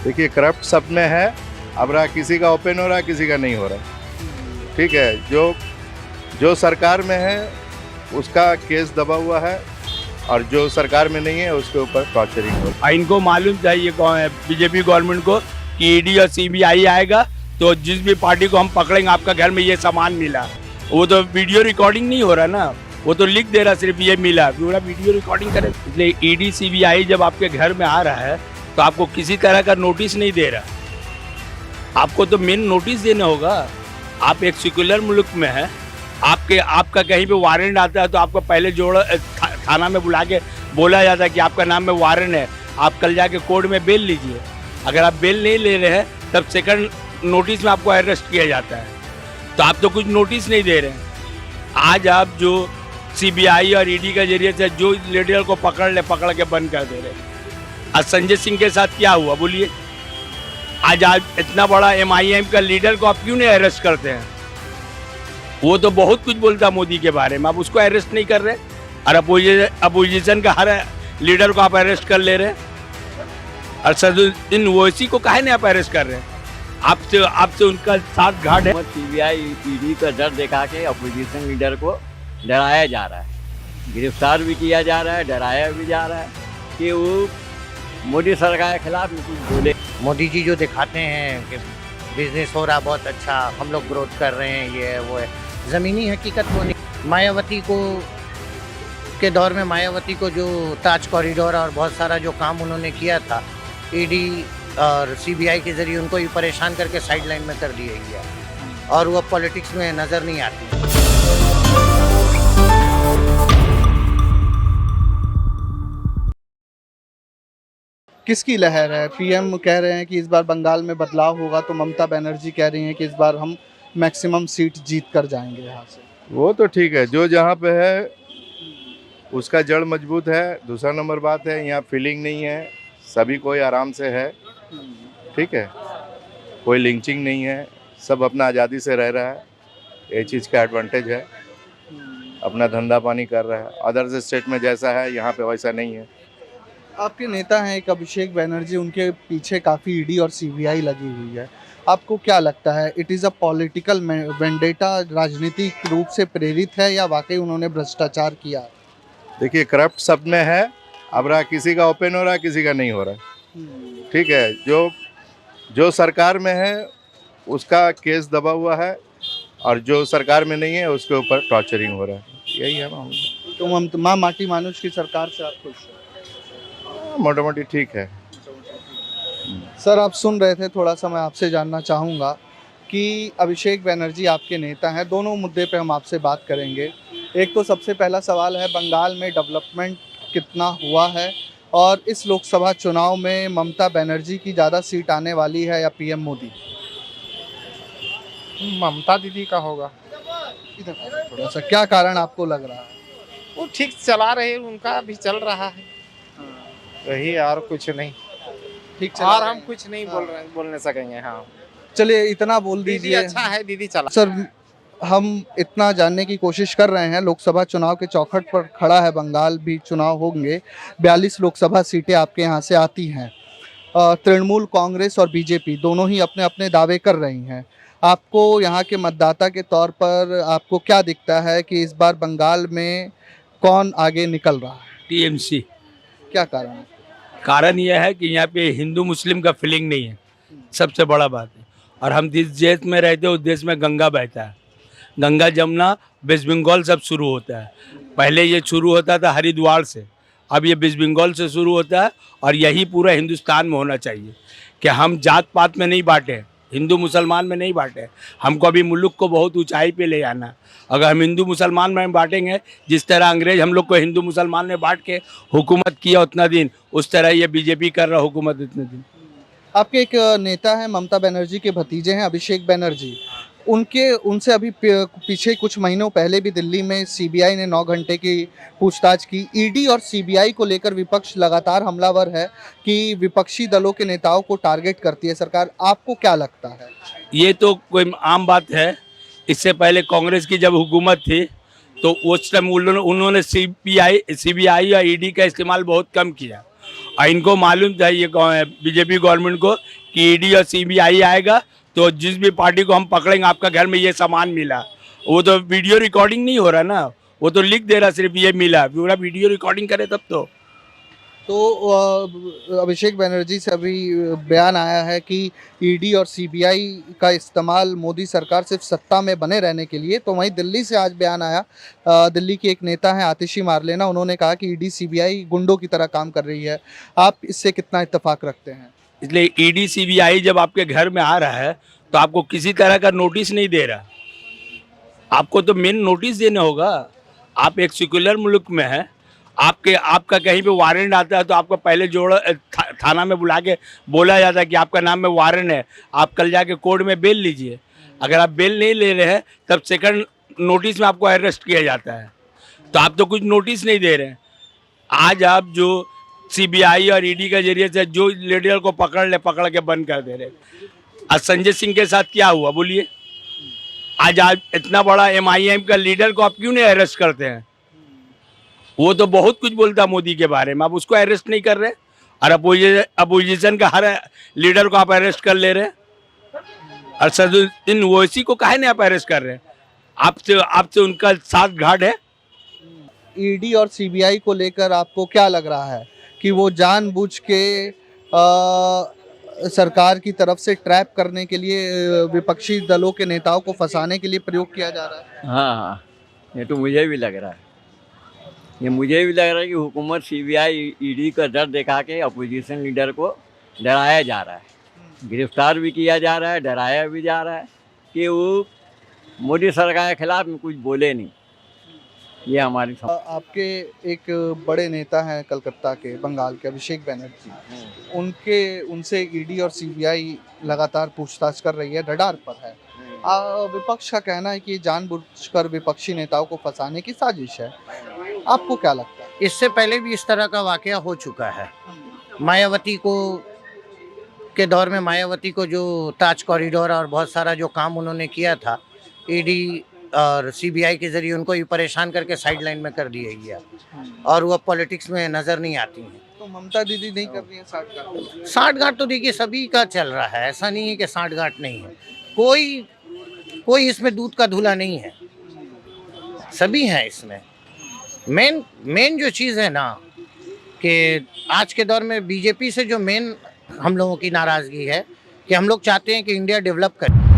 देखिए करप्ट सब में है। अब रहा किसी का ओपन हो रहा है, किसी का नहीं हो रहा। ठीक है, जो सरकार में है उसका केस दबा हुआ है और जो सरकार में नहीं है उसके ऊपर टॉर्चरिंग हो रहा है। इनको मालूम चाहिए बीजेपी गवर्नमेंट को कि ईडी और सीबीआई आएगा तो जिस भी पार्टी को हम पकड़ेंगे आपका घर में ये सामान मिला, वो तो वीडियो रिकॉर्डिंग नहीं हो रहा ना, वो तो लिख दे रहा सिर्फ ये मिला, पूरा वीडियो रिकॉर्डिंग करे। इसलिए ईडी सीबीआई जब आपके घर में आ रहा है तो आपको किसी तरह का नोटिस नहीं दे रहा। आपको तो मेन नोटिस देना होगा। आप एक सेक्युलर मुल्क में हैं, आपका कहीं पे वारंट आता है तो आपको पहले थाना में बुला के बोला जाता है कि आपका नाम में वारंट है, आप कल जाके कोर्ट में बेल लीजिए। अगर आप बेल नहीं ले रहे हैं तब सेकंड नोटिस में आपको अरेस्ट किया जाता है। तो आप तो कुछ नोटिस नहीं दे रहे हैं। आज आप जो सीबीआई और ईडी के जरिए से जो लीडर को पकड़ के बंद कर दे रहे हैं। आज संजय सिंह के साथ क्या हुआ बोलिए? आज इतना बड़ा एमआईएम का लीडर को आप क्यों नहीं अरेस्ट करते हैं? वो तो बहुत कुछ बोलता मोदी के बारे में, आप उसको अरेस्ट नहीं कर रहे। और अपोजिशन का हर लीडर को आप अरेस्ट कर ले रहे हैं। और सदुद्दीन ओवैसी को काहे नहीं आप अरेस्ट कर रहे हैं? आपसे उनका साथ घाट है। सीबीआई ईडी का डर दिखा के अपोजिशन लीडर को डराया जा रहा है, गिरफ्तार भी किया जा रहा है, डराया भी जा रहा है कि वो मोदी सरकार के खिलाफ कुछ बोले। मोदी जी जो दिखाते हैं कि बिजनेस हो रहा बहुत अच्छा, हम लोग ग्रोथ कर रहे हैं, ये वो है, ज़मीनी हकीकत वो नहीं। मायावती को के दौर में मायावती को जो ताज कॉरिडोर और बहुत सारा जो काम उन्होंने किया था, ईडी और सीबीआई के जरिए उनको ही परेशान करके साइड लाइन में कर दिया गया और वो पॉलिटिक्स में नज़र नहीं आती। किसकी लहर है? पीएम कह रहे हैं कि इस बार बंगाल में बदलाव होगा, तो ममता बनर्जी कह रही हैं कि इस बार हम मैक्सिमम सीट जीत कर जाएंगे यहाँ से। वो तो ठीक है, जो जहाँ पे है उसका जड़ मजबूत है। दूसरा नंबर बात है, यहाँ फीलिंग नहीं है, सभी कोई आराम से है। ठीक है, कोई लिंचिंग नहीं है, सब अपना आज़ादी से रह रहा है, ये चीज़ का एडवांटेज है। अपना धंधा पानी कर रहा है। अदर्स स्टेट में जैसा है यहाँ पे वैसा नहीं है। आपके नेता हैं एक अभिषेक बनर्जी, उनके पीछे काफ़ी ईडी और सीबीआई लगी हुई है। आपको क्या लगता है, it is a political vendetta, राजनीतिक रूप से प्रेरित है या वाकई उन्होंने भ्रष्टाचार किया? देखिए करप्ट सब में है। अब रहा किसी का ओपन हो रहा है, किसी का नहीं हो रहा। ठीक है, जो सरकार में है उसका केस दबा हुआ है और जो सरकार में नहीं है उसके ऊपर टॉर्चरिंग हो रहा है। यही है मामला। तो माँ माटी मानुष की सरकार से आप खुश हैं? मोटा मोटी ठीक है। सर आप सुन रहे थे, थोड़ा सा मैं आपसे जानना चाहूँगा कि अभिषेक बनर्जी आपके नेता हैं, दोनों मुद्दे पे हम आपसे बात करेंगे। एक तो सबसे पहला सवाल है, बंगाल में डेवलपमेंट कितना हुआ है और इस लोकसभा चुनाव में ममता बनर्जी की ज़्यादा सीट आने वाली है या पीएम मोदी? ममता दीदी का होगा। थोड़ा सा क्या कारण आपको लग रहा है? वो ठीक चला रहे, उनका भी चल रहा है वही, और कुछ नहीं। ठीक और चला हम कुछ नहीं बोलने सकेंगे। हाँ चलिए इतना बोल दीदी दीजिए। अच्छा है, दीदी चला। सर हम इतना जानने की कोशिश कर रहे हैं, लोकसभा चुनाव के चौखट पर खड़ा है बंगाल, भी चुनाव होंगे, 42 लोकसभा सीटें आपके यहाँ से आती हैं। तृणमूल कांग्रेस और बीजेपी दोनों ही अपने अपने दावे कर रही हैं। आपको यहाँ के मतदाता के तौर पर आपको क्या दिखता है कि इस बार बंगाल में कौन आगे निकल रहा है? टीएमसी। क्या कारण है? कारण यह है कि यहाँ पे हिंदू मुस्लिम का फीलिंग नहीं है, सबसे बड़ा बात है। और हम जिस देश में रहते हैं उस देश में गंगा बहता है, गंगा जमुना वेस्ट बंगाल सब शुरू होता है। पहले ये शुरू होता था हरिद्वार से, अब ये वेस्ट बंगाल से शुरू होता है। और यही पूरा हिंदुस्तान में होना चाहिए कि हम जात पात में नहीं बांटे, हिंदू मुसलमान में नहीं बांटे। हमको अभी मुल्क को बहुत ऊंचाई पे ले जाना। अगर हम हिंदू मुसलमान में बांटेंगे, जिस तरह अंग्रेज हम लोग को हिंदू मुसलमान में बांट के हुकूमत किया उतना दिन, उस तरह ये बीजेपी कर रहा हुकूमत इतने दिन। आपके एक नेता है, ममता बनर्जी के भतीजे हैं अभिषेक बनर्जी, उनसे अभी पीछे कुछ महीनों पहले भी दिल्ली में सीबीआई ने 9 घंटे की पूछताछ की। ईडी और सीबीआई को लेकर विपक्ष लगातार हमलावर है कि विपक्षी दलों के नेताओं को टारगेट करती है सरकार। आपको क्या लगता है? ये तो कोई आम बात है। इससे पहले कांग्रेस की जब हुकूमत थी तो उस टाइम उन्होंने सीबीआई या ईडी का इस्तेमाल बहुत कम किया और इनको मालूम था ये बीजेपी गवर्नमेंट को कि ईडी और सीबीआई आएगा तो जिस भी पार्टी को हम पकड़ेंगे आपका घर में ये सामान मिला, वो तो वीडियो रिकॉर्डिंग नहीं हो रहा ना, वो तो लिख दे रहा सिर्फ ये मिला, पूरा वीडियो रिकॉर्डिंग करे तब तो अभिषेक बनर्जी से अभी बयान आया है कि ईडी और सीबीआई का इस्तेमाल मोदी सरकार सिर्फ सत्ता में बने रहने के लिए। तो वहीं दिल्ली से आज बयान आया, दिल्ली के एक नेता हैं आतिशी मारलेना, उन्होंने कहा कि ईडी सीबीआई गुंडों की तरह काम कर रही है। आप इससे कितना इत्तेफाक रखते हैं? इसलिए ईडी सीबीआई जब आपके घर में आ रहा है तो आपको किसी तरह का नोटिस नहीं दे रहा, आपको तो मेन नोटिस देना होगा। आप एक सेक्युलर मुल्क में हैं, आपका कहीं पे वारंट आता है तो आपको पहले थाना में बुला के बोला जाता है कि आपका नाम में वारंट है, आप कल जाके कोर्ट में बेल लीजिए। अगर आप बेल नहीं ले रहे हैं तब सेकंड नोटिस में आपको अरेस्ट किया जाता है। तो आप तो कुछ नोटिस नहीं दे रहे हैं। आज आप जो सीबीआई और ईडी के जरिए से जो लीडर को पकड़ के बंद कर दे रहे। आज संजय सिंह के साथ क्या हुआ बोलिए? आज इतना बड़ा एमआईएम का लीडर को आप क्यों नहीं अरेस्ट करते हैं? वो तो बहुत कुछ बोलता मोदी के बारे में, आप उसको अरेस्ट नहीं कर रहे। और अपोजिशन का हर लीडर को आप अरेस्ट कर ले रहे हैं। और सदुद्दीन ओवैसी को काहे नहीं आप अरेस्ट कर रहे हैं? आपसे उनका साथ घाट है। ईडी और सीबीआई को लेकर आपको क्या लग रहा है कि वो जानबूझ के सरकार की तरफ से ट्रैप करने के लिए, विपक्षी दलों के नेताओं को फंसाने के लिए प्रयोग किया जा रहा है? हाँ, ये तो मुझे भी लग रहा है। ये मुझे भी लग रहा है कि हुकूमत सीबीआई ईडी का डर दिखा के अपोजिशन लीडर को डराया जा रहा है, गिरफ्तार भी किया जा रहा है, डराया भी जा रहा है कि वो मोदी सरकार के खिलाफ में कुछ बोले नहीं। ये हमारी आपके एक बड़े नेता हैं कलकत्ता के, बंगाल के, अभिषेक बनर्जी, उनसे ईडी और सीबीआई लगातार पूछताछ कर रही है, रडार पर है। विपक्ष का कहना है कि जानबूझकर विपक्षी नेताओं को फंसाने की साजिश है। आपको क्या लगता है? इससे पहले भी इस तरह का वाकया हो चुका है। मायावती के दौर में मायावती को जो ताज कॉरिडोर और बहुत सारा जो काम उन्होंने किया था, ईडी और सीबीआई के जरिए उनको ही परेशान करके साइड लाइन में कर दिया गया और वो पॉलिटिक्स में नज़र नहीं आती हैं। तो ममता दीदी नहीं कर रही है साठगांठ? तो देखिए सभी का चल रहा है, ऐसा नहीं है कि साठगांठ नहीं है। कोई इसमें दूध का धुला नहीं है, सभी हैं इसमें। मेन जो चीज़ है ना कि आज के दौर में बीजेपी से जो मेन हम लोगों की नाराज़गी है कि हम लोग चाहते हैं कि इंडिया डेवलप करे।